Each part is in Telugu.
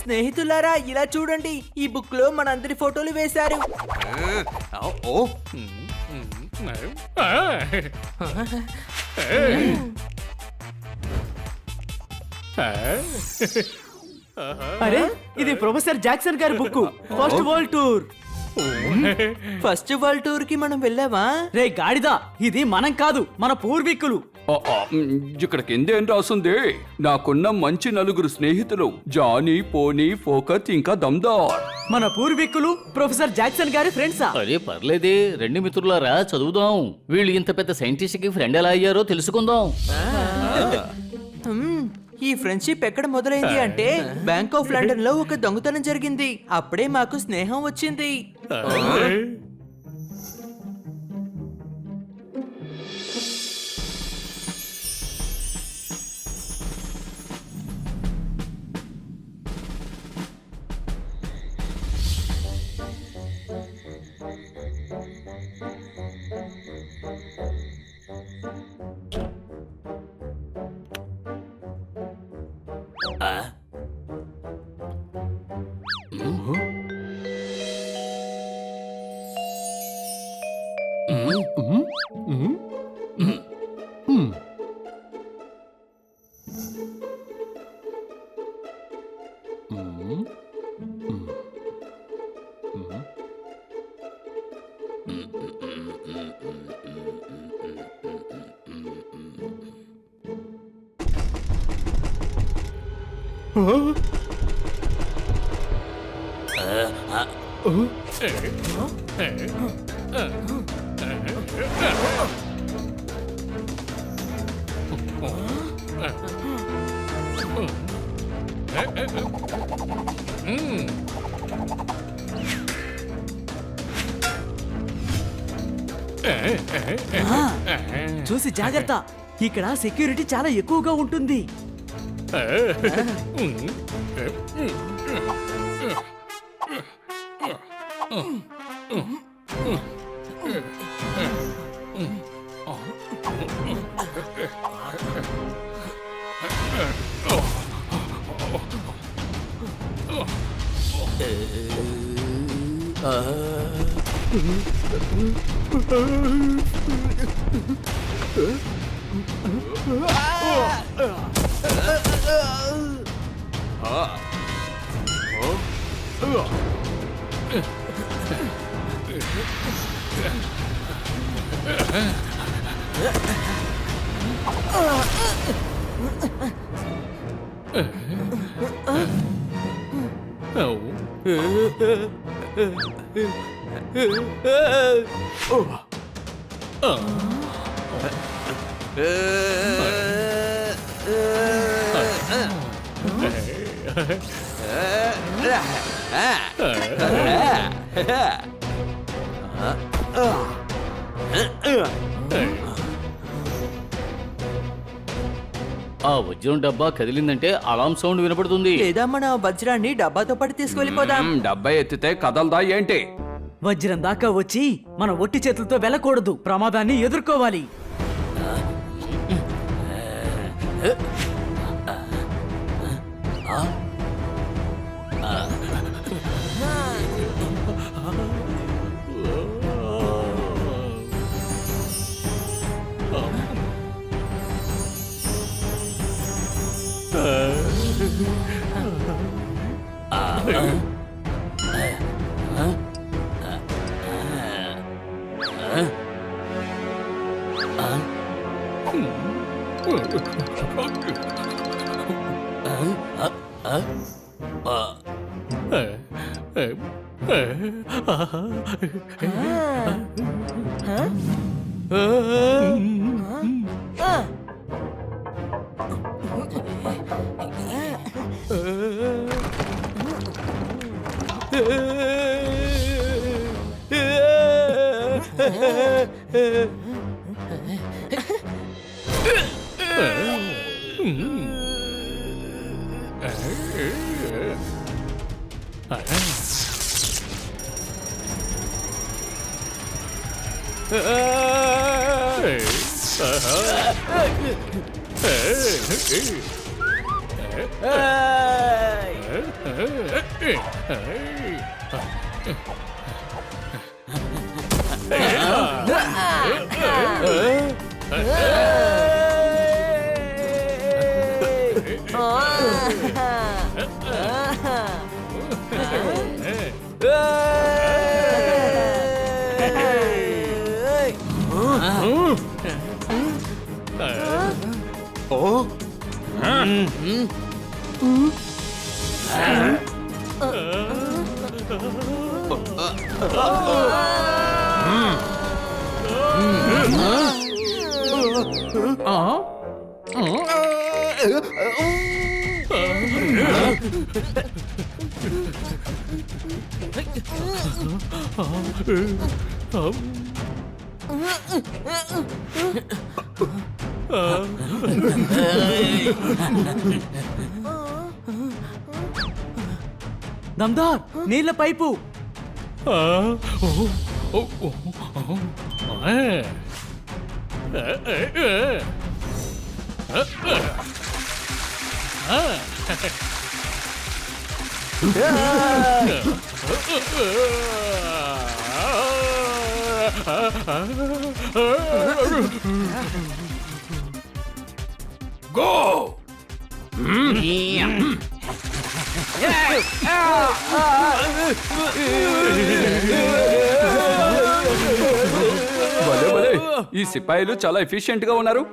స్నేహితులారా, ఇలా చూడండి, ఈ బుక్ లో మనందరి ఫోటోలు వేశారు. అరే, ఇది ప్రొఫెసర్ జాక్సన్ గారి book, first world tour. First world tour కి మనం వెళ్ళావా? రే గాడిదా, ఇది మనం కాదు, మన పూర్వీకులు. ఇక్కడ కిందేం రాసుంది? నాకున్న మంచి 4 స్నేహితులు జానీ, పోనీ, ఫోకత్ ఇంకా దమ్దార్. మన పూర్వీకులు ప్రొఫెసర్ జాక్సన్ గారి ఫ్రెండ్సా? అరే పర్లేదే, రెండు మిత్రులారా చదువుదాం. వీళ్ళు ఇంత పెద్ద సైంటిస్ట్ కి ఫ్రెండ్ ఎలా అయ్యారో తెలుసుకుందాం. ఈ ఫ్రెండ్షిప్ ఎక్కడ మొదలైంది అంటే బ్యాంక్ ఆఫ్ లండన్ లో ఒక దొంగతనం జరిగింది. అప్పుడే మాకు స్నేహం వచ్చింది. చూసి జాగ్రత్త, ఇక్కడ సెక్యూరిటీ చాలా ఎక్కువగా ఉంటుంది. ఆ వజ్రం డబ్బా కదిలిందంటే అలారం సౌండ్ వినపడుతుంది. లేదా మన వజ్రాన్ని డబ్బాతో పాటు తీసుకెళ్లిపోదాం. డబ్బా ఎత్తితే కదలదా ఏంటి? వజ్రం దాకా వచ్చి మన ఒట్టి చేతులతో వెళ్ళకూడదు, ప్రమాదాన్ని ఎదుర్కోవాలి. దమ్దార్ నీళ్ళ పైపు. Go! భలే భలే, ఈ సిపాయిలు చాలా ఎఫిషియెంట్ గా ఉన్నారు.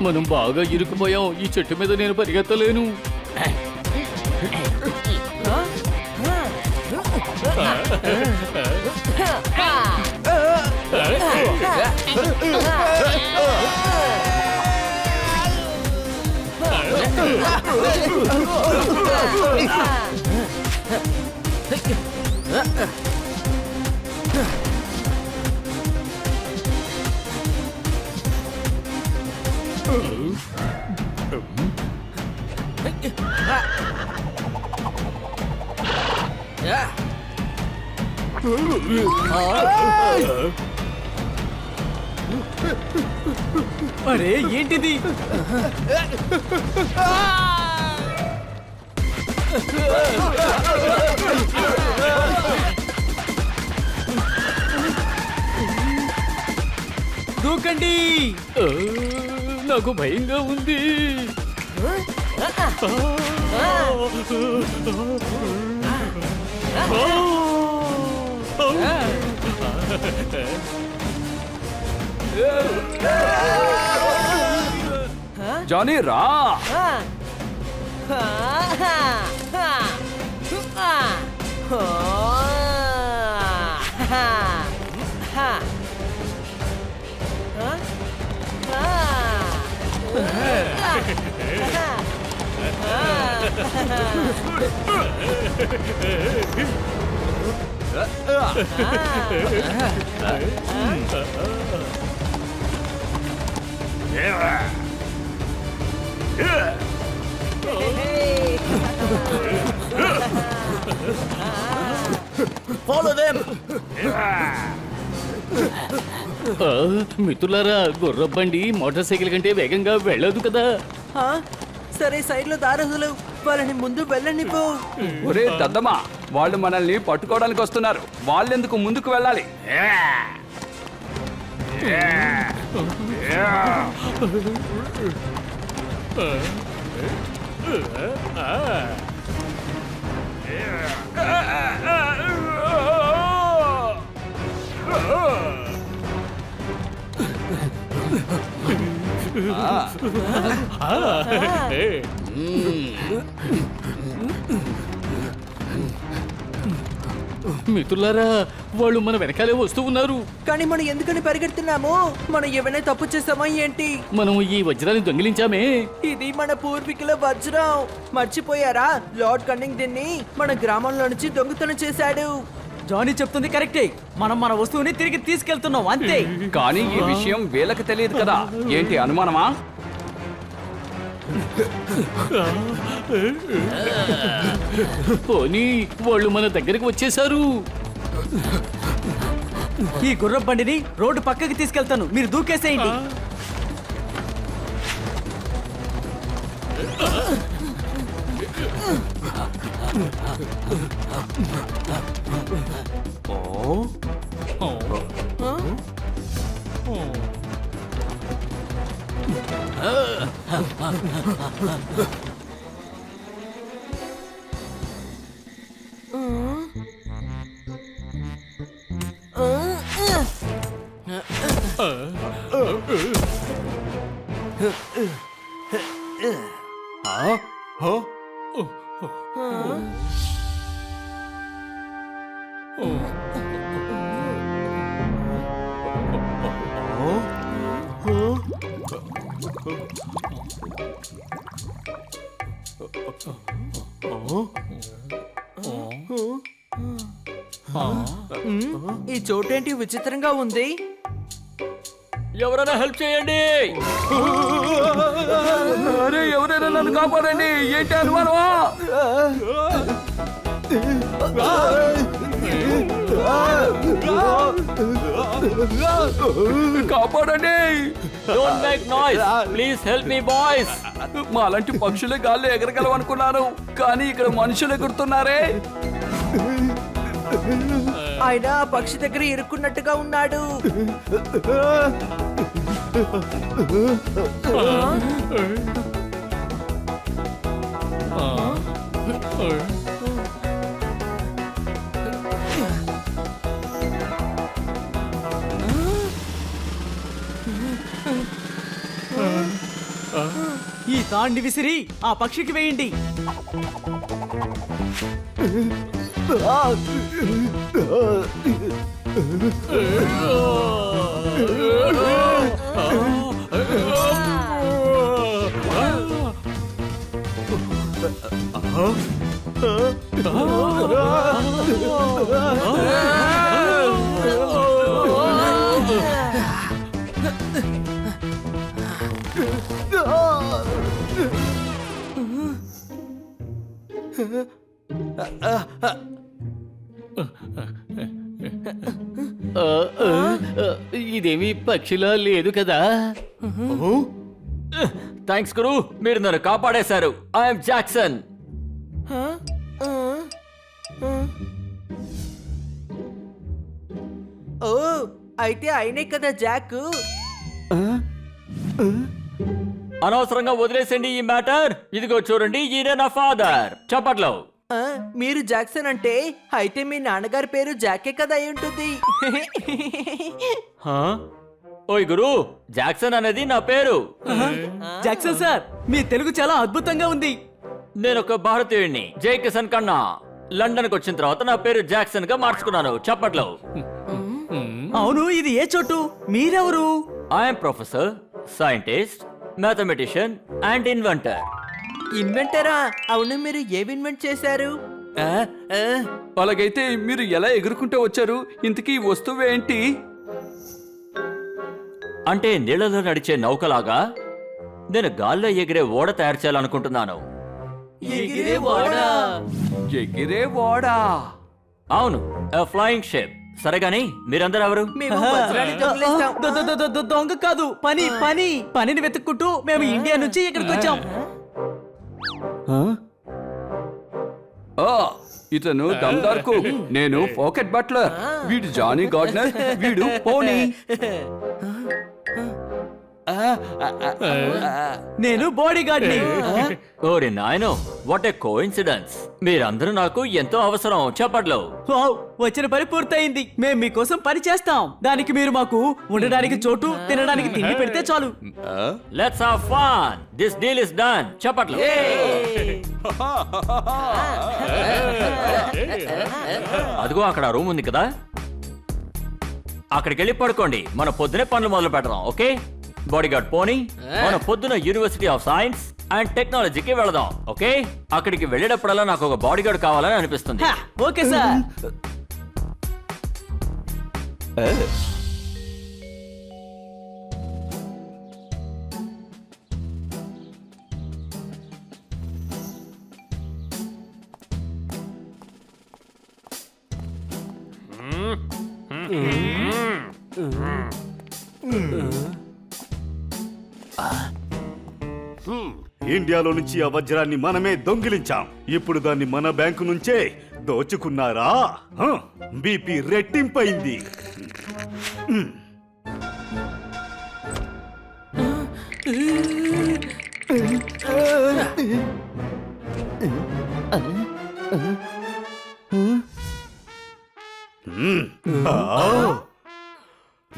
మనం బాగా ఇరుక్కుపోయాం. ఈ చెట్టు మీద నేను పరిగెత్తలేను. అరే ఏంటిది? దూకండి. నాకు భయంగా ఉంది. జానీ రా. Follow them. మిత్రులారా, గుర్రబండి మోటార్ సైకిల్ కంటే వేగంగా వెళ్ళదు కదా. ఆ, సరే సైడ్ లో దారహులు వాళ్ళని ముందు వెళ్ళండి పో. ఒరే దద్దమ్మా, వాళ్ళు మనల్ని పట్టుకోవడానికి వస్తున్నారు. వాళ్ళెందుకు ముందుకు వెళ్ళాలి? మిత్రులారా వాళ్ళు మన వెనకాలే వస్తూ ఉన్నారు. కానీ మనం ఎందుకని పరిగెడుతున్నాము? మనం ఏమైనా తప్పు చేసామా ఏంటి? మనం ఈ వజ్రాన్ని దొంగిలించామే. ఇది మన పూర్వీకుల వజ్రం. మర్చిపోయారా? లార్డ్ కన్నింగ్ దీన్ని మన గ్రామంలో నుంచి దొంగతనం చేశాడు. జానీ చెప్తుంది కరెక్టే. మనం మన వస్తువుని తిరిగి తీసుకెళ్తున్నాం అంతే. కానీ ఈ విషయం వీళ్ళకి తెలియదు కదా. ఏంటి అనుమానమా? పోనీ వాళ్ళు మన దగ్గరికి వచ్చేసారు. ఈ గుర్రం బండిని రోడ్డు పక్కకి తీసుకెళ్తాను, మీరు దూకేసేయండి. ఈ చోటేంటి విచిత్రంగా ఉంది? ఎవరైనా హెల్ప్ చేయండి. అరే ఎవరైనా నన్ను కాపాడండి. ఏంటి అనుమానమా? కాపాడండి. Don't make noise, please help me boys. మాలాంటి పక్షులే గాల్లో ఎగరగలవనుకున్నాను, కానీ ఇక్కడ మనుషులు ఎగురుతున్నారే. ఆయన ఆ పక్షి దగ్గర ఇరుక్కున్నట్టుగా ఉన్నాడు. ఈ తాండి విసిరి ఆ పక్షికి వేయండి. ఇదేమి పక్షిలా లేదు కదా. థ్యాంక్స్ గురు, మీరు నన్ను కాపాడేశారు. I'm Jackson. ఓ, అయితే ఆయనే కదా జాక్. అనవసరంగా వదిలేసండి ఈ మ్యాటర్. ఇదిగో చూడండి, ఈయన నా ఫాదర్. చప్పట్లో. మీరు జాక్సన్ అంటే అయితే మీ నాన్నగారి పేరు జాకే కదా అయి ఉంటుంది. ఓయ్ గురు, జాక్సన్ అనేది నా పేరు. జాక్సన్ సార్, మీ తెలుగు చాలా అద్భుతంగా ఉంది. నేను ఒక భారతీయుడిని, జై కిషన్ కన్నా. లండన్ కు వచ్చిన తర్వాత నా పేరు జాక్సన్ గా మార్చుకున్నాను. చప్పట్లో. అవును, ఇది ఏ చోటు? మీరెవరు? I'm professor, scientist, mathematician and inventor. ఇన్వెంటరా? అవును, మీరు ఏవి ఇన్వెంట్ చేశారు? అలాగైతే మీరు ఎలా ఎగురుకుంటూ వచ్చారు? ఇంతకీ ఈ వస్తువు ఏంటి? అంటే నీళ్లలో నడిచే నౌకలాగా నేను గాల్లో ఎగిరే ఓడ తయారు చేయాలనుకుంటున్నాను. ఎగిరే ఓడా? ఎగిరే ఓడా? అవును, ఫ్లయింగ్ షిప్. సరేగాని మీరందరూ ఎవరు? మేము వజ్రాన్ని దొంగిలిస్తాం. దొంగ కాదు, పనిని వెతుక్కుంటూ మేము ఇండియా నుంచి ఇక్కడికి వచ్చాం. ఇతను దమ్దార్ కుక్, నేను పాకెట్ బట్లర్. వీడు జానీ గార్డనర్, వీడు పోనీ. నేను బాడీ గార్డ్ని. ఓరి నాయనో వాట్ ఏ కోఇన్సిడెన్స్. మీరందరూ నాకు ఎంతో అవసరం. చప్పట్లో. వావ్, వచ్చిన పని పూర్తయింది. మేము మీకోసం పని చేస్తాం. దానికి మీరు మాకు ఉండడానికి చోటు, తినడానికి తిండి పెడితే చాలు. Let's have fun. This deal is done. చప్పట్లో. అదిగో అక్కడ రూమ్ ఉంది కదా, అక్కడికి వెళ్ళి పడుకోండి. మన పొద్దునే పనులు మొదలు పెడదాం. ఓకే బాడీగార్డ్ పోనీ, మన పొద్దున యూనివర్సిటీ ఆఫ్ సైన్స్ అండ్ టెక్నాలజీకి వెళదాం. ఓకే అక్కడికి వెళ్ళేటప్పుడల్లా నాకు ఒక బాడీగార్డ్ కావాలని అనిపిస్తుంది. హా, ఓకే సార్. ఇండియాలో నుంచి ఆ వజ్రాన్ని మనమే దొంగిలించాం. ఇప్పుడు దాన్ని మన బ్యాంకు నుంచే దోచుకున్నారా? బీపీ రెట్టింపైంది.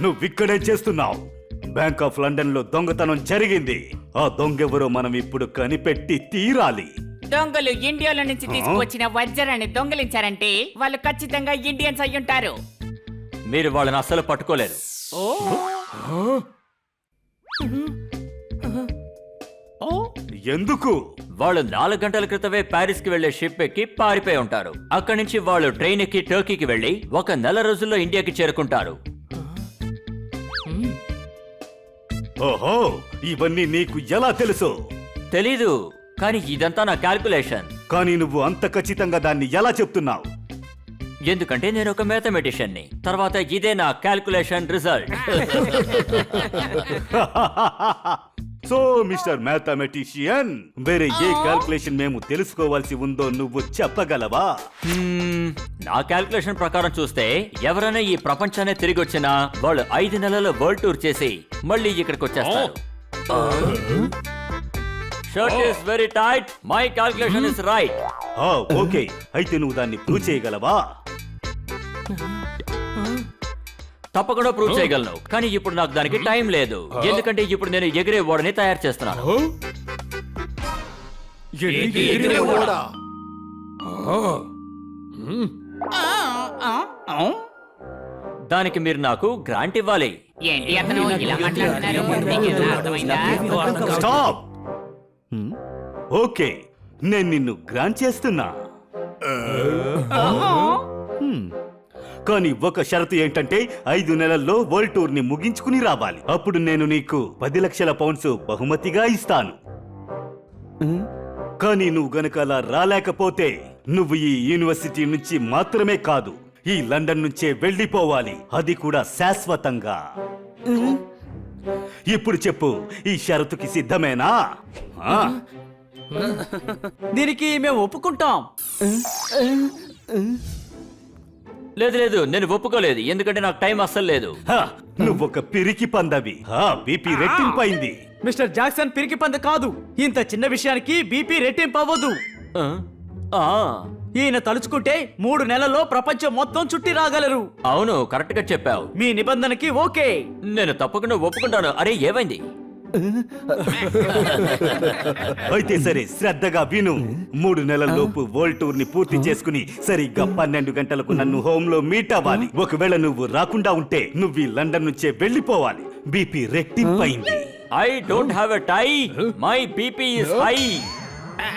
నువ్విక్కడే చేస్తున్నావు. బ్యాంక్ ఆఫ్ లండన్ లో దొంగతనం జరిగింది. ఆ దొంగెవరో మనం ఇప్పుడు కనిపెట్టి తీరాలి. దొంగలు ఇండియాలో నుంచి తీసుకువచ్చిన వజ్రాన్ని దొంగలించారంటే వాళ్ళు ఖచ్చితంగా ఇండియన్స్ అయ్యుంటారు. మీరు వాళ్ళని అస్సలు పట్టుకోలేరు. ఎందుకు? వాళ్ళు 4 గంటల క్రితమే ప్యారిస్ కి వెళ్లే షిప్ ఎక్కి పారిపోయి ఉంటారు. అక్కడి నుంచి వాళ్ళు ట్రైన్ ఎక్కి టర్కీకి వెళ్లి 1 నెల రోజుల్లో ఇండియాకి చేరుకుంటారు. ఓహో, ఇవన్నీ నీకు ఎలా తెలుసు? తెలీదు, కానీ ఇదంతా నా క్యాల్కులేషన్. కానీ నువ్వు అంత ఖచ్చితంగా దాన్ని ఎలా చెప్తున్నావు? ఎందుకంటే నేను ఒక మ్యాథమెటిషియన్ ని. తర్వాత ఇదే నా calculation result. So mister mathematician, వేరే ఏ క్యాల్కులేషన్ మేము తెలుసుకోవాల్సి ఉందో నువ్వు చెప్పగలవా? నా క్యాల్కులేషన్ ప్రకారం చూస్తే ఎవరైనా ఈ ప్రపంచాన్ని తిరిగి వచ్చినా వాళ్ళు 5 నెలల వరల్డ్ టూర్ చేసి మళ్ళీ ఇక్కడికి వచ్చేస్తారు. Shirt is very tight. My calculation is right. Okay, అయితే నువ్వు దాన్ని ప్రూవ్ చేయగలవా? తప్పకుండా ప్రూవ్ చేయగలను, కానీ ఇప్పుడు నాకు దానికి టైం లేదు. ఎందుకంటే ఇప్పుడు నేను ఎగిరే ఓడని తయారు చేస్తున్నాను. దానికి మీరు నాకు గ్రాంట్ ఇవ్వాలి. ఏంటి అతను ఇలా మాట్లాడుతున్నారు? నీకేమైనా అర్థమైందా? స్టాప్. ఓకే, నేను నిన్ను గ్రాంట్ చేస్తున్నా. కానీ ఒక షరతు ఏంటంటే 5 నెలల్లో వరల్డ్ టూర్ ని ముగించుకుని రావాలి. అప్పుడు నేను నీకు 10 లక్షల పౌండ్స్ బహుమతిగా ఇస్తాను. కానీ నువ్వు గనక అలా రాలేకపోతే నువ్వు ఈ యూనివర్సిటీ నుంచి మాత్రమే కాదు, ఈ లండన్ నుంచే వెళ్ళిపోవాలి. అది కూడా శాశ్వతంగా. ఇప్పుడు చెప్పు, ఈ షరతుకి సిద్ధమేనా? దీనికి మేము ఒప్పుకుంటాం. లేదు లేదు, నేను ఒప్పుకోలేదు. ఎందుకంటే నాకు టైం అస్సలు లేదు. నువ్వొక పిరికి పందవి. బీపీ రెట్టింపైంది. మిస్టర్ జాక్సన్ పిరికి పంద కాదు. ఇంత చిన్న విషయానికి బీపీ రెట్టింపు అవ్వదు. ఈయన తలుచుకుంటే 3 నెలల్లో ప్రపంచం మొత్తం చుట్టి రాగలరు. అవును, కరెక్ట్ గా చెప్పావు. మీ నిబంధనకి ఓకే. నేను తప్పకుండా ఒప్పుకుంటాను. అరే ఏమైంది? అయితే సరే, శ్రద్ధగా విను. 3 నెలల్లోపు వరల్డ్ టూర్ ని పూర్తి చేసుకుని సరిగ్గా 12 గంటలకు నన్ను హోమ్ లో మీట్ అవ్వాలి. ఒకవేళ నువ్వు రాకుండా ఉంటే నువ్వు ఈ లండన్ నుంచే వెళ్ళిపోవాలి. బీపీ రెట్టింపైంది. I don't have a tie. My BP is high.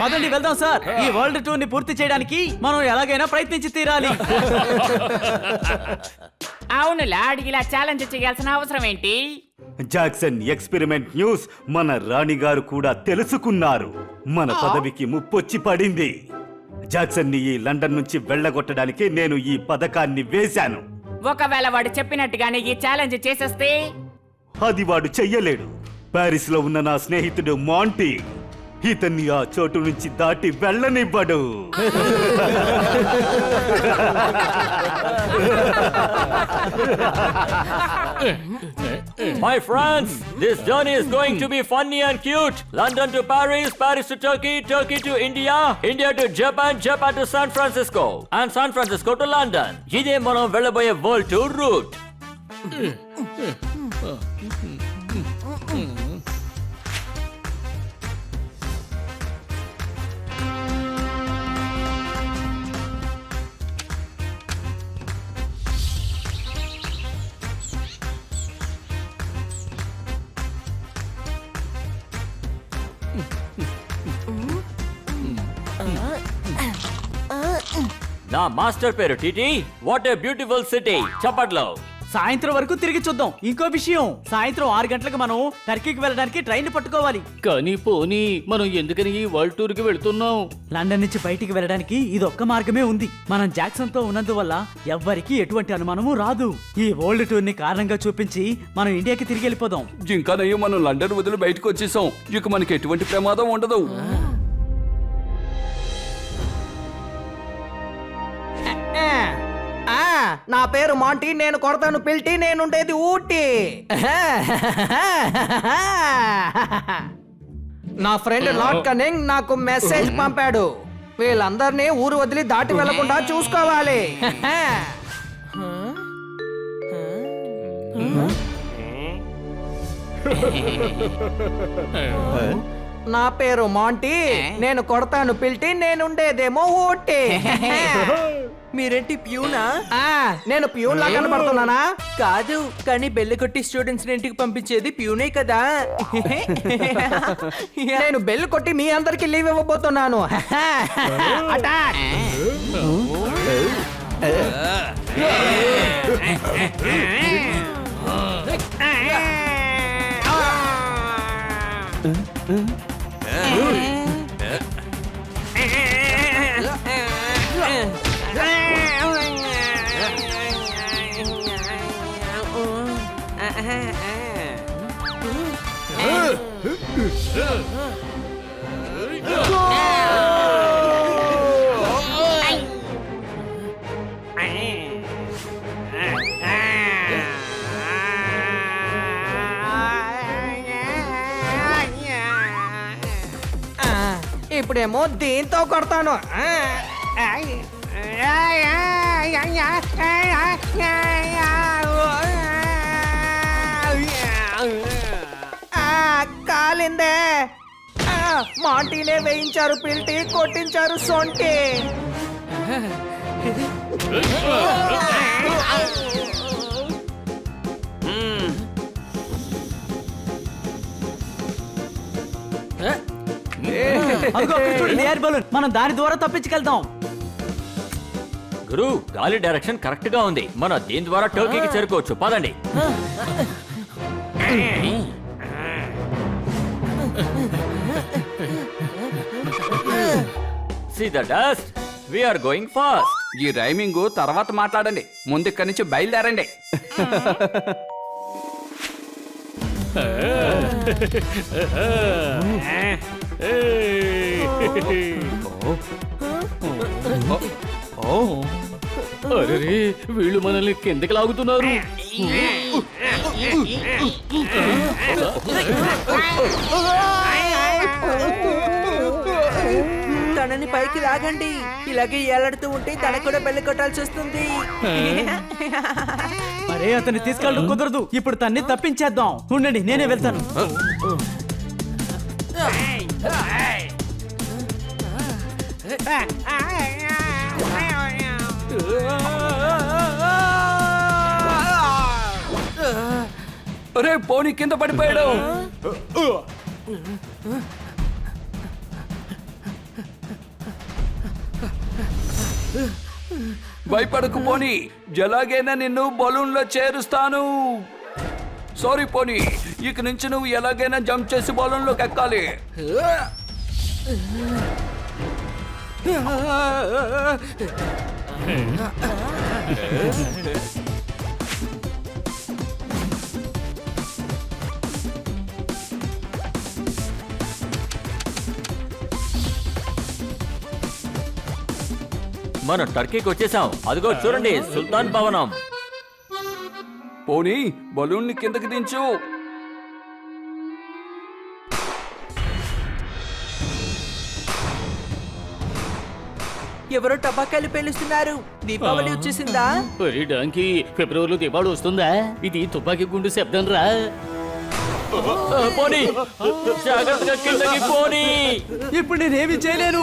పదండి వెళ్దాం సార్. ఈ వరల్డ్ టూర్ ని పూర్తి చేయడానికి మనం ఎలాగైనా ప్రయత్నించి తీరాలి. అవును లాడ్, ఇలా ఛాలెంజ్ చేయాల్సిన అవసరం ఏంటి? జాక్సన్ ఎక్స్పెరిమెంట్ న్యూస్ మన రాణిగారు కూడా తెలుసుకున్నారు. మన పదవికి ముప్పొచ్చి పడింది. జాక్సన్ ని ఈ లండన్ నుంచి వెళ్ళగొట్టడానికి నేను ఈ పథకాన్ని వేశాను. ఒకవేళ వాడు చెప్పినట్టుగానే ఈ ఛాలెంజ్ చేసేస్తే? అది వాడు చెయ్యలేడు. ప్యారిస్ లో ఉన్న నా స్నేహితుడు మాంటీ ఇతన్ని ఆ చోటు నుంచి దాటి వెళ్ళనివ్వడు. My friends, this journey is going to be funny and cute. London to Paris, Paris to Turkey, Turkey to India, India to Japan, Japan to San Francisco, and San Francisco to London. ఇదే మనం వెళ్ళబోయే వరల్డ్ టూర్ రూట్. నా మాస్టర్ పేరు TT. What a beautiful city. చప్పట్లో. సాయంత్రం వరకు తిరిగి చూద్దాం. ఇంకో విషయం, సాయంత్రం 6 గంటలకు మనం టర్కీకి వెళ్ళడానికి ట్రైన్ పట్టుకోవాలి. కానీ పోనీ మనం ఎందుకని ఈ వరల్డ్ టూర్ కి వెళ్తున్నాం? లండన్ నుంచి బయటికి వెళ్ళడానికి ఇది ఒక్క మార్గమే ఉంది. మనం జాక్సన్ తో ఉన్నందువల్ల ఎవ్వరికి ఎటువంటి అనుమానము రాదు. ఈ వరల్డ్ టూర్ ని కారణంగా చూపించి మనం ఇండియాకి తిరిగి వెళ్ళిపోదాం. జింకానయ్య మనం లండన్ వదిలి బయటకు వచ్చేసాం. ఇక మనకి ఎటువంటి ప్రమాదం ఉండదు. నా పేరు మాంటీ, నేను కొడతాను పిల్టి, నేనుండేది ఊటీ. నా ఫ్రెండ్ లార్డ్ కనింగ్ నాకు మెసేజ్ పంపాడు. వీళ్ళందరినీ ఊరు వదిలి దాటి వెళ్లకుండా చూసుకోవాలి. నా పేరు మాంటీ, నేను కొడతాను పిల్టి, నేనుండేదేమో ఊటీ. మీరేంటి ప్యూనా? నేను ప్యూన్ లా కనబడుతున్నానా? కాదు, కానీ బెల్లి కొట్టి స్టూడెంట్స్ ఇంటికి పంపించేది ప్యూనే కదా. నేను బెల్లి కొట్టి మీ అందరికి లీవ్ ఇవ్వబోతున్నాను. అటాక్! ఇప్పుడేమో దీంతో కొడతాను. కాలిందే. మాంటీనే వేయించారు పిల్టి, కొట్టించారు సొంటి. అదిగో అక్కడ చూడండి, ఎయిర్ బలూన్. మనం దాని ద్వారా తప్పించుకెళ్తాం. గురు, గాలి డైరెక్షన్ కరెక్ట్ గా ఉంది. మనం దీని ద్వారా టర్కీకి చేరుకోవచ్చు. పదండి. See the dust? We are going fast. ఈ రైమింగ్ తర్వాత మాట్లాడండి. ముందు ఇక్కడి నుంచి బయలుదేరండి. అరే, వీళ్ళు మనల్ని కిందకి లాగుతున్నారు. తనని పైకి లాగండి. ఇలాగే ఏలాడుతూ ఉంటే తన కూడా బెల్లి కొట్టాల్సి వస్తుంది. అరే, అతన్ని తీసుకెళ్ళడం కుదరదు. ఇప్పుడు తన్ని తప్పించేద్దాం. ఉండండి, నేనే వెళ్తాను. అరే, పోనీ కింద పడిపోయాడు. భయపడకు పోనీ, ఎలాగైనా నిన్ను బలూన్ లో చేరుస్తాను. సారీ పోనీ, ఇక నుంచి నువ్వు ఎలాగైనా జంప్ చేసి బలూన్ లోకి ఎక్కాలి. మనం టర్కీకి వచ్చేసాం. అదిగో చూడండి, సుల్తాన్ భవనం. పోనీ బలూన్ ని కిందకి దించు. ఎవరో టపాకాయలు పేలుస్తున్నారు. దీపావళి వచ్చేసిందా? ఒరే డాంకీ, ఫిబ్రవరిలో దీపావళి వస్తుందా? ఇది తుపాకీ గుండు శబ్దం రా. పోనీ, జాగ్రత్తగా కిందకి పోనీ. ఇప్పుడు నేనేమి చేయలేను,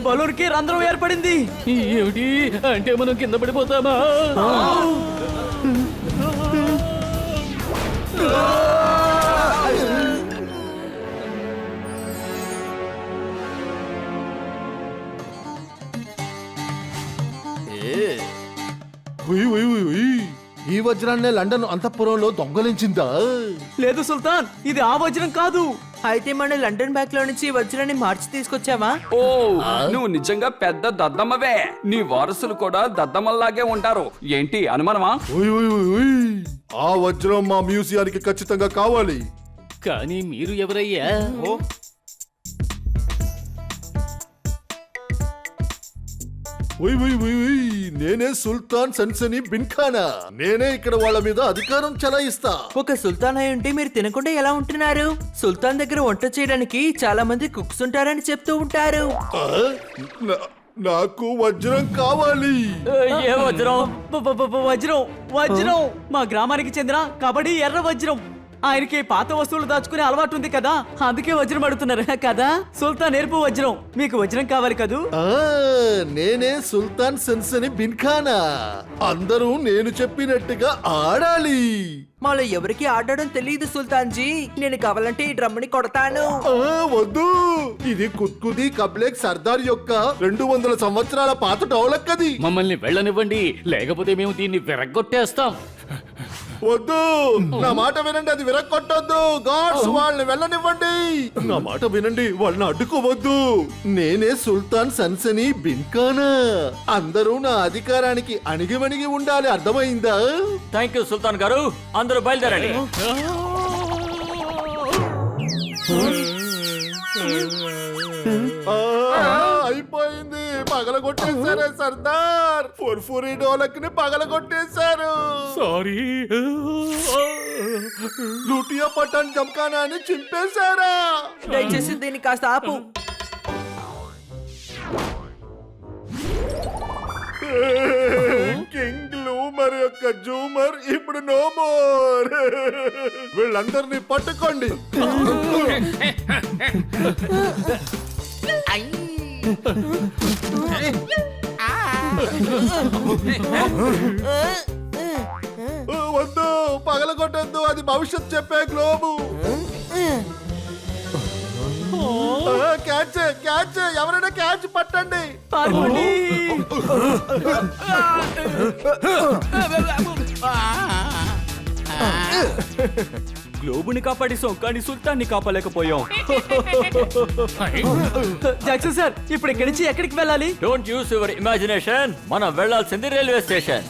బలూన్కి రంధ్రం ఏర్పడింది. ఏమిటి అంటే మనం కింద పడిపోతామా? ఈ వజ్రాన్నే లండన్ అంతఃపురంలో దొంగలించిందా? లేదు సుల్తాన్, ఇది ఆ వజ్రం కాదు. అయితే మన లండన్ బ్యాక్ లో నుంచి వజ్రాన్ని మార్చి తీసుకొచ్చావా? ఓ, నువ్వు నిజంగా పెద్ద దద్దమ్మవే. నీ వారసులు కూడా దద్దమ్మల్లాగే ఉంటారు. ఏంటి అనుమానమా? ఆ వజ్రం మా మ్యూజియానికి ఖచ్చితంగా కావాలి. కానీ మీరు ఎవరయ్యా? నేనే సుల్తాన్ సన్సనీ బిన్ ఖానా. నేనే ఇక్కడ వాళ్ళ మీద అధికారం చలాయిస్తా. ఒక సుల్తాన్ అయి ఉంటే మీరు తినకుండా ఎలా ఉంటున్నారు? సుల్తాన్ దగ్గర వంట చేయడానికి చాలా మంది కుక్స్ ఉంటారని చెప్తూ ఉంటారు. ఆ? నాకు వజ్రం కావాలి. ఏ వజ్రం? వజ్రం వజ్రం మా గ్రామానికి చెందిన కబడ్డీ ఎర్ర వజ్రం. ఆయనకి పాత వస్తువులు దాచుకునే అలవాటు ఉంది కదా, అందుకే వజ్రం అడుగుతున్నారు కదా. సుల్తాన్ ఎరుపు వజ్రం. మీకు వజ్రం కావాలి కదూ? నేనే సుల్తాన్ సన్సనీ బిన్ ఖానా. అందరూ నేను చెప్పినట్టుగా ఆడాలి. మాలో ఎవరికి ఆడడం తెలియదు సుల్తాన్ జీ. నేను కావాలంటే ఈ డ్రమ్ని కొడతాను. వద్దు, ఇది కుత్కుది కబ్లేక్ సర్దార్ యొక్క 200 సంవత్సరాల పాత డౌలక్కది. మమ్మల్ని వెళ్ళనివ్వండి, లేకపోతే మేము దీన్ని విరగ్గొట్టేస్తాం. వద్దు, నా మాట వినండి, అది విరక్కొట్టొద్దు. గాడ్స్ వాళ్ళని వెళ్ళనివ్వండి. నా మాట వినండి, వాళ్ళని అడ్డుకోవద్దు. నేనే సుల్తాన్ సన్సనీ బిన్ ఖానా. అందరూ నా అధికారానికి అణిగిమణిగి ఉండాలి, అర్థమైందా? థ్యాంక్ యూ సుల్తాన్ గారు. అందరూ బయలుదేరండి. అయిపోయింది, పగలగొట్టేశారే సర్దార్. ఫుర్ఫురి డోలక్ ని పగలగొట్టేశారు. సారీ. లూటియా పఠాన్ జంకానా అని చింపేశారా? దయచేసి దీన్ని కాస్త ఆపు. కింగ్ లూమర్ యొక్క జూమర్ ఇప్పుడు నో మోర్. వీళ్ళందరినీ పట్టుకోండి. వద్దు, పగలగొట్టద్దు, అది భవిష్యత్ చెప్పే గ్లోబు. క్యాచ్ క్యాచ్, ఎవరైనా క్యాచ్ పట్టండి. గ్లోబుని కాపాడేసాం, కానీ సుల్తాన్ని కాపాడలేకపోయాం. జాక్సన్ సార్, ఇప్పుడు ఇక్కడి నుంచి ఎక్కడికి వెళ్ళాలి? Don't use your imagination. మనం వెళ్ళాల్సింది రైల్వే స్టేషన్.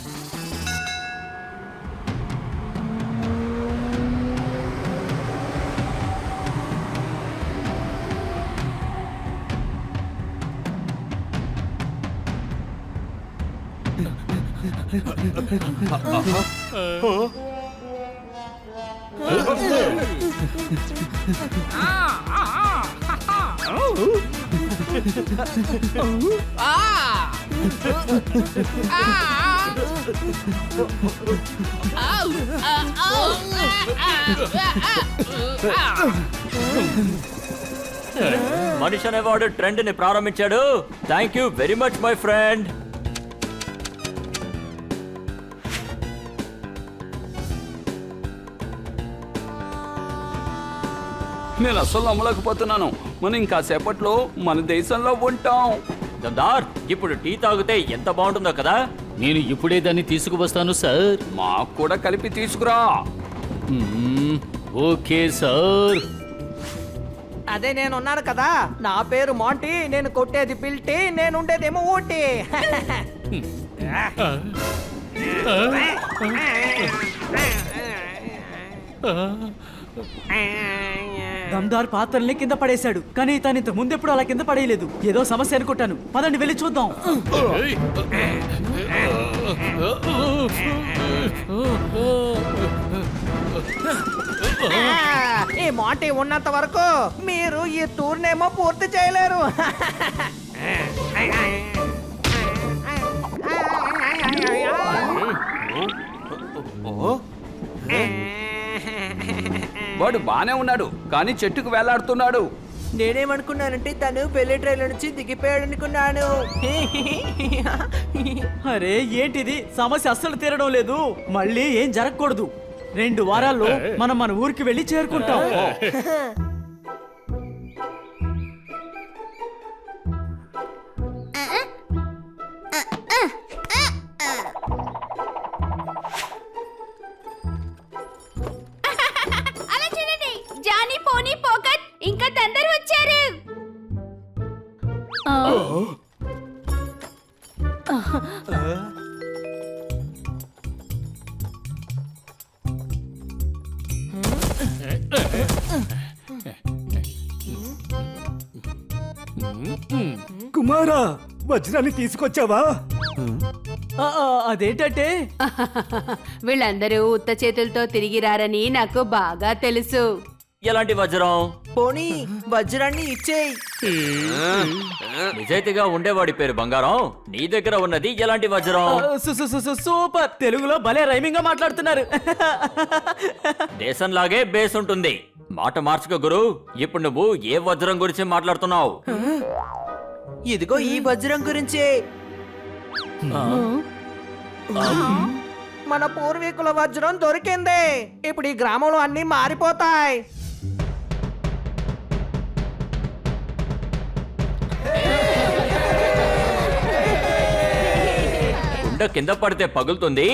మనిషి అనేవాడు ట్రెండ్ ని ప్రారంభించాడు. Thank you very much my friend. నేను అస్సలు నమ్మలేకపోతున్నాను. మనం ఇంకా సేపట్లో మన దేశంలో ఉంటాం. దమ్దార్, ఇప్పుడు టీ తాగితే ఎంత బాగుంటుందో కదా. నేను ఇప్పుడే దాన్ని తీసుకువస్తాను సార్. మాకు కూడా కలిపి తీసుకురా. Okay sir. అదే నేనున్నాను కదా, నా పేరు మాంటీ. నేను కొట్టేది పిల్టి, నేను ఉండేదేమో ఊటీ. దమ్దార్ పాత్రల్ని కింద పడేశాడు, కానీ తను ఇంత ముందెప్పుడు అలా కింద పడేయలేదు. ఏదో సమస్య అనుకుంటాను. పదండి వెళ్ళి చూద్దాం. ఈ మాంటీ ఉన్నంత వరకు మీరు ఈ టూర్నేమో పూర్తి చేయలేరు. వాడు బానే ఉన్నాడు కానీ చెట్టుకు వేలాడుతున్నాడు. నేనేమనుకున్నానంటే తను పెళ్లి ట్రైన్ల నుంచి దిగిపోయాడు అనుకున్నాను. అరే ఏంటిది, సమస్య అస్సలు తీరడం లేదు. మళ్ళీ ఏం జరగకూడదు. 2 వారాల్లో మనం మన ఊరికి వెళ్ళి చేరుకుంటాం. అలా చూడండి, జానీ, పోనీ, పోకట్ ఇంకా తందరు వచ్చారు. కుమారా, వజ్రాన్ని తీసుకొచ్చావా? అదేంటంటే వీళ్ళందరూ ఉత్త చేతులతో తిరిగి రారని నాకు బాగా తెలుసు. ఎలాంటి వజ్రం? పోనీ వజ్రాన్ని ఇచ్చేయి. నిజాయితీగా ఉండేవాడి పేరు బంగారం. నీ దగ్గర ఉన్నది ఎలాంటి వజ్రం? సూపర్, తెలుగులో భలే రైమింగ్ గా మాట్లాడుతున్నారు. దేశంలాగే బేస్ ఉంటుంది. మాట మార్చుకో గురు. ఇప్పుడు నువ్వు ఏ వజ్రం గురించి మాట్లాడుతున్నావు? ఇదిగో ఈ వజ్రం గురించే. మన పూర్వీకుల వజ్రం దొరికింది. ఇప్పుడు ఈ గ్రామంలో అన్ని మారిపోతాయి. కుండ కింద పడితే పగులుతుంది.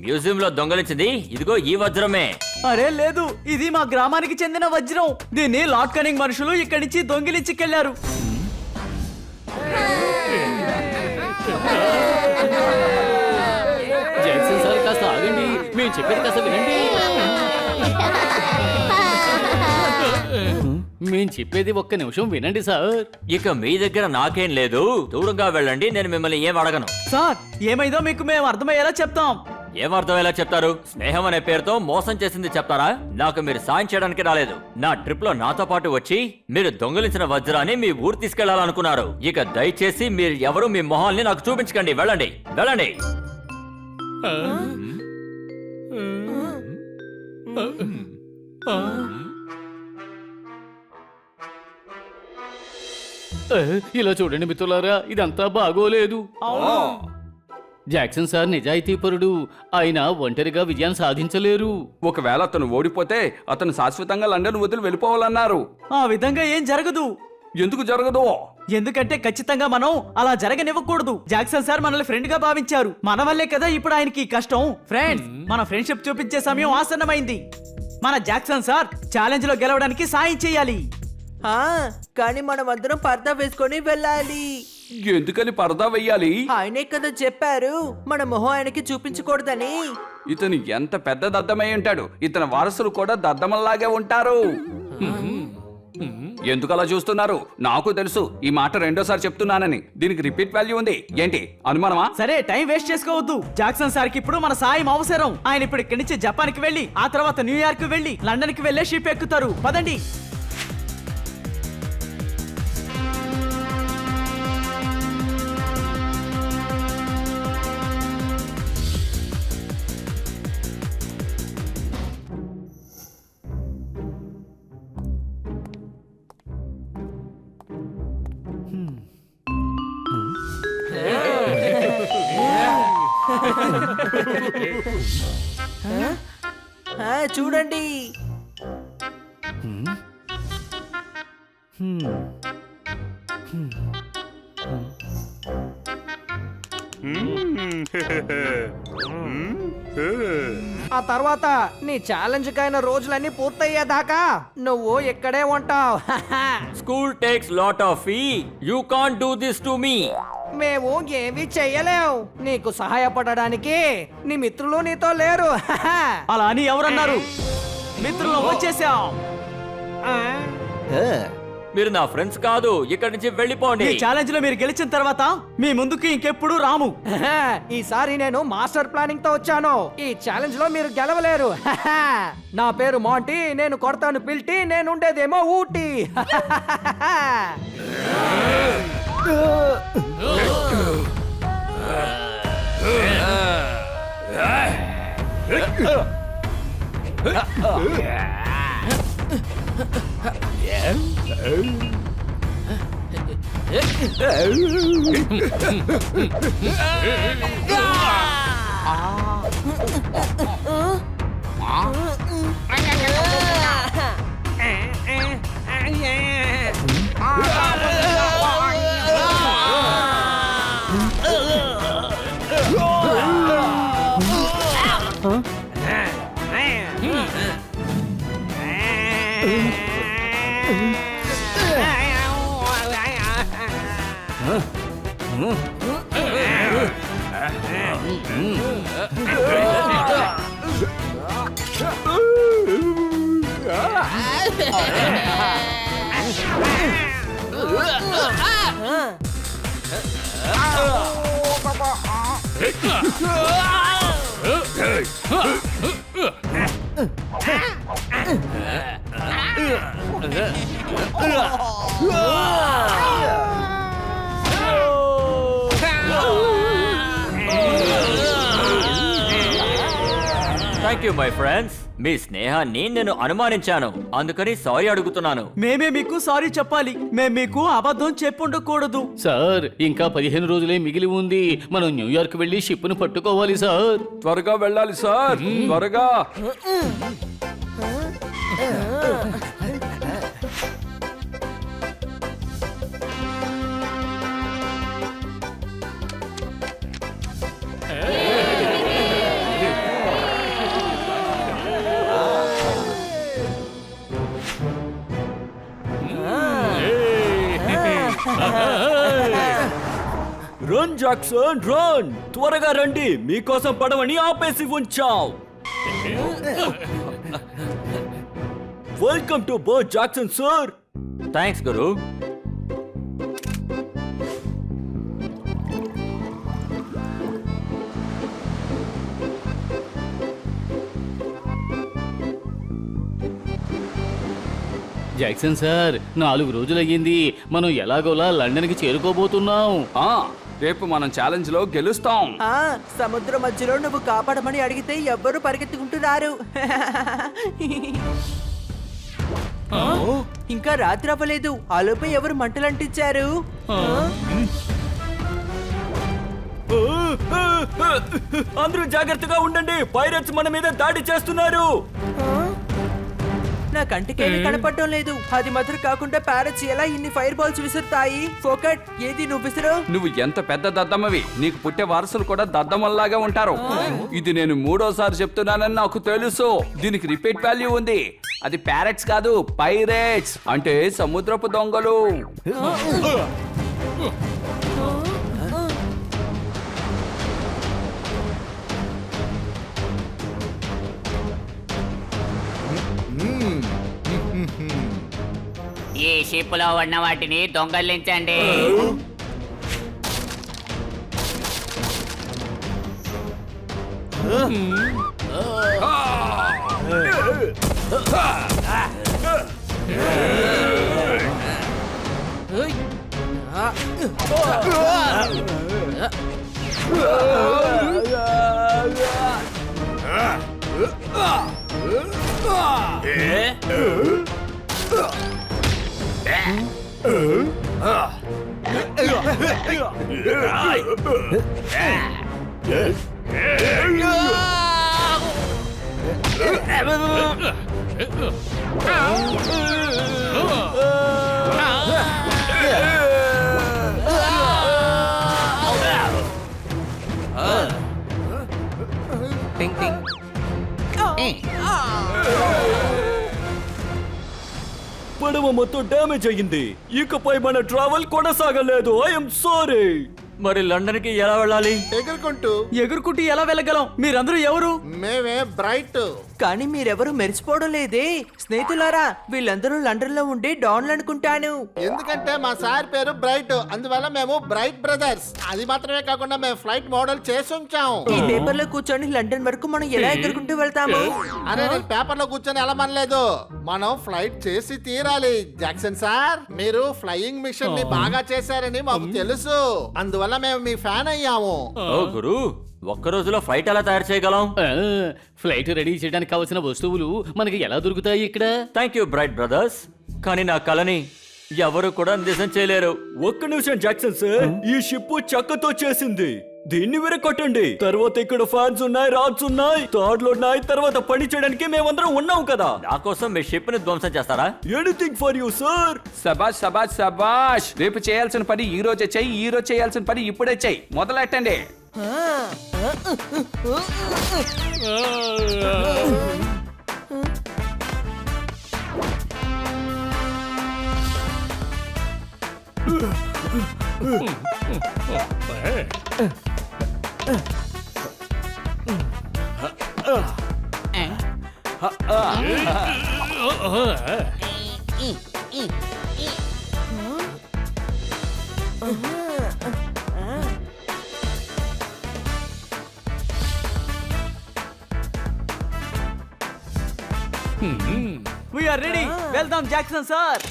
మ్యూజియం లో దొంగలించింది ఇదిగో ఈ వజ్రమే. అరే లేదు, ఇది మా గ్రామానికి చెందిన వజ్రం. దీన్ని లాట్ కనింగ్ మనుషులు ఇక్కడి నుంచి దొంగిలించుకెళ్లారు. జాక్సన్ సార్ కాస్త ఆగండి, మేము చెప్పేది కాస్త వినండి. మేము చెప్పేది ఒక్క నిమిషం వినండి సార్. ఇక మీ దగ్గర నాకేం లేదు. దూరంగా వెళ్ళండి, నేను మిమ్మల్ని ఏం అడగను. సార్ ఏమైందో మీకు మేము అర్థమయ్యేలా చెప్తాం. ఏమర్థం ఎలా చెప్తారు? స్నేహం అనే పేరుతో మోసం చేసింది చెప్తారా? నాకు మీరు సాయం చేయడానికి రాలేదు. నా ట్రిప్ లో నాతో పాటు వచ్చి మీరు దొంగిలించిన వజ్రాన్ని మీ ఊరు తీసుకెళ్లాలనుకున్నారు. ఇక దయచేసి మీరు ఎవరు మీ మొహాల్ని నాకు చూపించకండి. వెళ్ళండి వెళ్ళండి. ఇలా చూడండి మిత్రులారా, ఇదంతా బాగోలేదు. జాక్సన్ సార్ నిజాయితీపరుడు. ఆయన ఒంటరిగా విజయాన్ని సాధించలేరు. ఒకవేళ అతను ఓడిపోతే అతను శాశ్వతంగా లండన్ వదిలి వెళ్ళిపోవాలన్నారు. ఆ విధంగా ఏం జరగదు. ఎందుకు జరగదు? ఎందుకంటే ఖచ్చితంగా మనం అలా జరగనివ్వకూడదు. జాక్సన్ సార్ మనల్ని ఫ్రెండ్ గా భావించారు. మన వల్లే కదా ఇప్పుడు ఆయనకి కష్టం. ఫ్రెండ్స్, మన ఫ్రెండ్షిప్ చూపించే సమయం ఆసన్నమైంది. మన జాక్సన్ సార్ ఛాలెంజ్ లో గెలవడానికి సాయం చేయాలి. కానీ మనం అందరం పర్దా వేసుకొని వెళ్ళాలి. ఎందుకని పరదా వెయ్యాలి? ఆయనే కదా చెప్పారు మన మొహం ఆయనకి చూపించకూడదని. ఇతను ఎంత పెద్ద దద్దమై ఉంటాడు. ఇతని వారసులు కూడా దద్దమల్లాగే ఉంటారు. ఎందుకు అలా చూస్తున్నారు? నాకు తెలుసు ఈ మాట రెండోసారి చెప్తున్నానని. దీనికి రిపీట్ వాల్యూ ఉంది. ఏంటి అనుమానమా? సరే, టైం వేస్ట్ చేసుకోవద్దు. జాక్సన్ సార్ కి ఇప్పుడు మన సాయం అవసరం. ఆయన ఇప్పుడు ఇక్కడి నుంచి జపాన్ కి వెళ్లి ఆ తర్వాత న్యూయార్క్ వెళ్లి లండన్ కి వెళ్లే షిప్ ఎక్కుతారు. పదండి. చూడండి. ఆ తర్వాత నీ ఛాలెంజ్ కైన రోజులన్నీ పూర్తయ్యేదాకా నువ్వు ఇక్కడే ఉంటావు. School takes lot of fee. You can't do this to me. మేము ఏమీ చెయ్యలేవు. నీకు సహాయపడడానికి నీ మిత్రులు నీతో లేరు. అలా అని ఎవరన్నారు? మిత్రులు వచ్చేసాం. మీరు నా ఫ్రెండ్స్ కాదు, ఇక్కడి నుంచి వెళ్ళిపోండి. ఈ ఛాలెంజ్ లో మీరు గెలిచిన తర్వాత మీ ముందుకి ఇంకెప్పుడు రాము. ఈసారి నేను మాస్టర్ ప్లానింగ్ తో వచ్చాను. ఈ ఛాలెంజ్ లో మీరు గెలవలేరు. నా పేరు మాంటీ, నేను కొడతాను పిల్టి, నేను ఉండేదేమో Ooty. Thank you my friends. మీ స్నేహాన్ని నేను అనుమానించాను, అందుకని సారీ అడుగుతున్నాను. మేమే మీకు సారీ చెప్పాలి. మేము మీకు అబద్ధం చెప్పుండకూడదు. సార్ ఇంకా 15 రోజులే మిగిలి ఉంది. మనం న్యూయార్క్ వెళ్ళి షిప్ను పట్టుకోవాలి సార్. త్వరగా వెళ్ళాలి సార్, త్వరగా. రన్ జాక్సన్ రన్, త్వరగా రండి, మీకోసం పడవని ఆపేసి ఉంచాం. Welcome to boat Jackson sir. Thanks గురు. జాక్సన్ సార్ 4 రోజులయ్యింది. మనం ఎలాగోలా లండన్కి చేరుకోబోతున్నాం. రేపు మనం ఛాలెంజ్ లో గెలుస్తాం. సముద్రం మధ్యలో నువ్వు కాపాడమని అడిగితే ఎవ్వరూ పరిగెత్తుకుంటున్నారు. ఇంకా రాత్రి అవ్వలేదు, ఆలోపే ఎవరు మంటలంటించారు? అందరూ జాగ్రత్తగా ఉండండి, పైరట్స్ మన మీద దాడి చేస్తున్నారు. నా కంటికేమీ కనపడటం లేదు. అది మాత్రం కాకుండా ప్యారెట్స్ ఎలా ఇన్ని ఫైర్ బాల్స్ విసురుతాయి? ఫోకట్, ఏది నువ్వు విసురు? నువ్వు ఎంత పెద్ద దద్దమ్మవి, నీకు పుట్టే వారసులు కూడా దద్దమ్మల్లాగా ఉంటారు. ఇది నేను 3వసారి చెప్తున్నానని నాకు తెలుసు. దీనికి రిపీట్ వాల్యూ ఉంది. అది ప్యారెట్స్ కాదు, పైరేట్స్ అంటే సముద్రపు దొంగలు. ఈ షిప్ లో ఉన్న వాటిని దొంగలించండి. టింగ్ టింగ్. పడవ మొత్తం డ్యామేజ్ అయ్యింది. ఇకపై మన ట్రావెల్ కొనసాగలేదు. I'm sorry. మరి లండన్ కి ఎలా వెళ్ళాలి? ఎగురుకుంటూ ఎగురుకుంటూ ఎలా వెళ్ళగలం? మీరందరూ ఎవరు? మేమే బ్రైట్. కానీ మీరెవరు మెరిసిపోవడం లేదే స్నేహితులారా. వీళ్ళందరూ లండన్ లో ఉండి డాన్లు అనుకుంటాను. ఎందుకంటే మా సార్ పేరు బ్రైట్, అందువల్ల మేము బ్రైట్ బ్రదర్స్. అది మాత్రమే కాకుండా మేము ఫ్లైట్ మోడల్ చేసి ఉంచాం. ఈ పేపర్ లో కూర్చొని లండన్ వరకు మనం ఎలా ఎగురుకుంటూ వెళ్తాము? అరే నేను పేపర్ లో కూర్చొని ఎలా మనలేదు, మనం ఫ్లైట్ చేసి తీరాలి. జాక్సన్ సార్, మీరు ఫ్లయింగ్ మిషన్ ని బాగా చేశారని మాకు తెలుసు, అందువల్ల మేము మీ ఫ్యాన్ అయ్యాము. ఓ గురు, ఒక్క రోజులో ఫ్లైట్ ఎలా తయారు చేయగలం? ఫ్లైట్ రెడీ చేయడానికి కావలసిన వస్తువులు మనకి ఎలా దొరుకుతాయి ఇక్కడ? థ్యాంక్ యూ బ్రైట్ బ్రదర్స్, కానీ నా కలని ఎవరు కూడా నిజం చేయలేరు. ఒక్క నిమిషం జాక్సన్ సార్, ఈ షిప్ చెక్కతో చేసింది, దీన్ని విరగొట్టండి. తర్వాత ఇక్కడ ఫ్యాన్స్ ఉన్నాయి, రాడ్స్ ఉన్నాయి, తాడ్లు ఉన్నాయి. తర్వాత పని చేయడానికి మేమందరం ఉన్నాం కదా. నా కోసం మీ షిప్ ని ధ్వంసం చేస్తారా? Anything for you sir. సబాష్ సబాష్ సబాష్. రేపు చేయాల్సిన పని ఈ రోజే చెయ్యి, ఈ రోజు చేయాల్సిన పని ఇప్పుడే చెయ్యి. మొదలెట్టండి. We're ready. వెళ్దాం Jackson sir.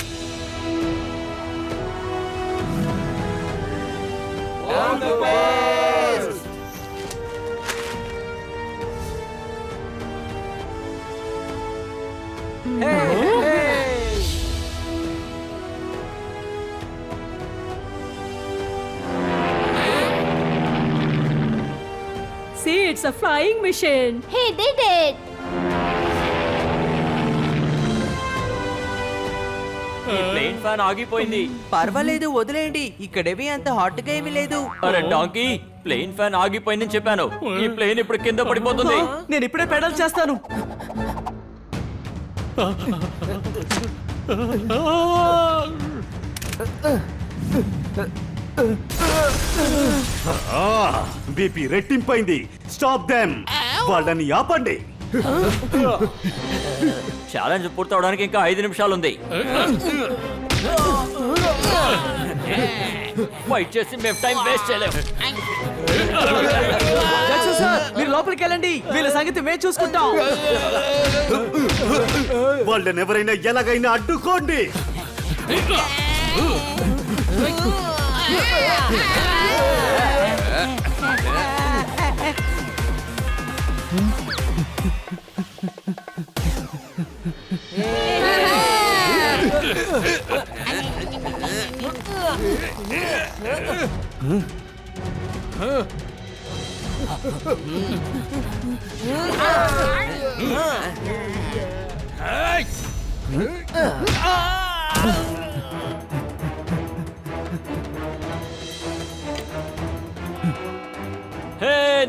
See, it's a flying machine. He did it. ఈ ప్లేన్ ఫ్యాన్ ఆగిపోయింది. పర్వాలేదు వదిలేయండి, ఇక్కడేవి అంత హాట్ గా ఏమీ లేదు. అరే డాంకీ, ప్లేన్ ఫ్యాన్ ఆగిపోయిందని చెప్పాను. ఈ ప్లేన్ ఇప్పుడు కింద పడిపోతుంది. నేను ఇప్పుడే పెడల్ చేస్తాను. బీపీ రెట్టింపైంది. స్టాప్ దెమ్, వాళ్ళని ఆపండి. ఛాలెంజ్ పూర్తవడానికి ఇంకా 5 నిమిషాలు ఉంది. ఫైట్ చేసి మేము టైం వేస్ట్ చేయలేము. జాక్సన్ సార్, మీరు లోపలికి వెళ్ళండి, వీళ్ళ సంగతి మేము చూసుకుంటాం. వాళ్ళని ఎవరైనా ఎలాగైనా అడ్డుకోండి.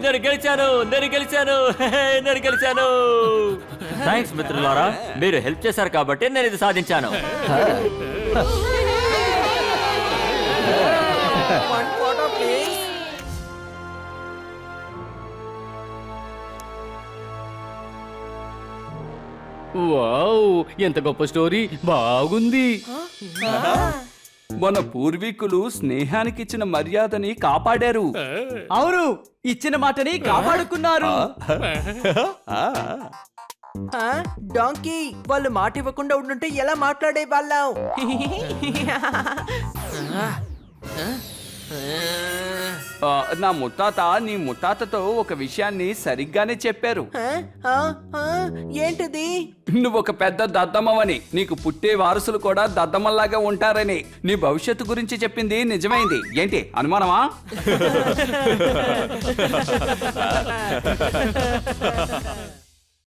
నేను గెలిచాను, నేను గెలిచాను, నేను గెలిచాను. థ్యాంక్స్ మిత్రులారా, మీరు హెల్ప్ చేశారు కాబట్టి నేను ఇది సాధించాను. One photo, please. వావ్, ఎంత గొప్ప స్టోరీ, బాగుంది. మన పూర్వీకులు స్నేహానికి ఇచ్చిన మర్యాదని కాపాడారు. అవును, ఇచ్చిన మాటని కాపాడుకున్నారు. డాంకీ, వాళ్ళు మాట ఇవ్వకుండా ఉండుంటే ఎలా మాట్లాడే వాళ్ళం? నా ముత్తాత నీ ముత్తాతతో ఒక విషయాన్ని సరిగ్గానే చెప్పారు. ఏంటిది? నువ్వు ఒక పెద్ద దద్దమ్మవని, నీకు పుట్టే వారసులు కూడా దద్దమ్మల్లాగా ఉంటారని. నీ భవిష్యత్తు గురించి చెప్పింది నిజమైంది. ఏంటి అనుమానమా?